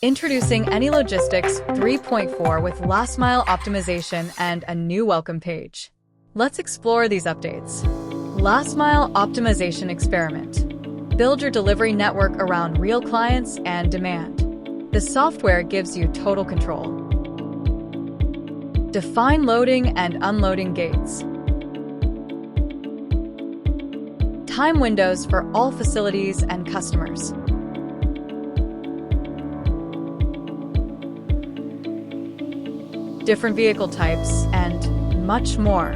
Introducing anyLogistix 3.4 with last mile optimization and a new welcome page. Let's explore these updates. Last mile optimization experiment. Build your delivery network around real clients and demand. The software gives you total control. Define loading and unloading gates. Time windows for all facilities and customers. Different vehicle types, and much more.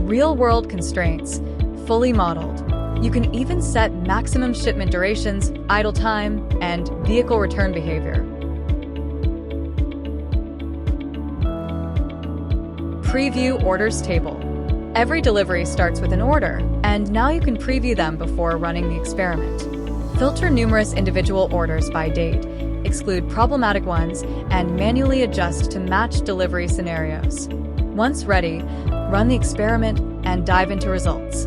Real-world constraints, fully modeled. You can even set maximum shipment durations, idle time, and vehicle return behavior. Preview orders table. Every delivery starts with an order, and now you can preview them before running the experiment. Filter numerous individual orders by date, exclude problematic ones, and manually adjust to match delivery scenarios. Once ready, run the experiment and dive into results.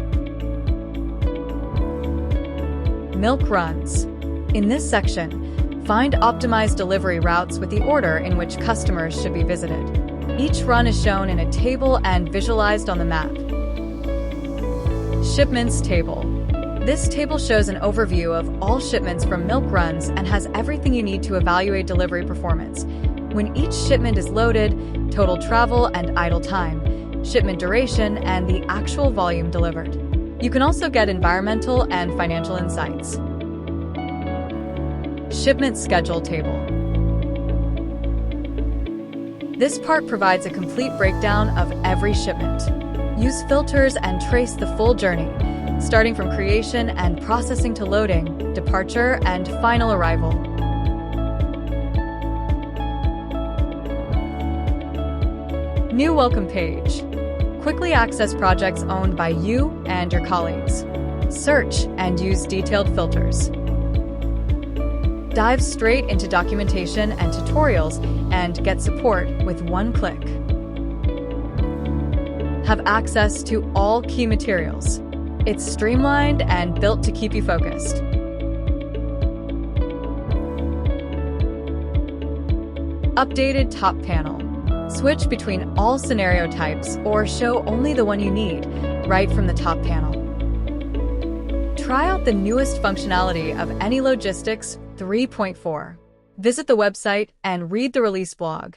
Milk runs. In this section, find optimized delivery routes with the order in which customers should be visited. Each run is shown in a table and visualized on the map. Shipments table. This table shows an overview of all shipments from milk runs and has everything you need to evaluate delivery performance. When each shipment is loaded, total travel and idle time, shipment duration, and the actual volume delivered. You can also get environmental and financial insights. Shipment schedule table. This part provides a complete breakdown of every shipment. Use filters and trace the full journey, starting from creation and processing to loading, departure, and final arrival. New welcome page. Quickly access projects owned by you and your colleagues. Search and use detailed filters. Dive straight into documentation and tutorials and get support with one click. Have access to all key materials. It's streamlined and built to keep you focused. Updated top panel. Switch between all scenario types or show only the one you need right from the top panel. Try out the newest functionality of anyLogistix 3.4. Visit the website and read the release blog.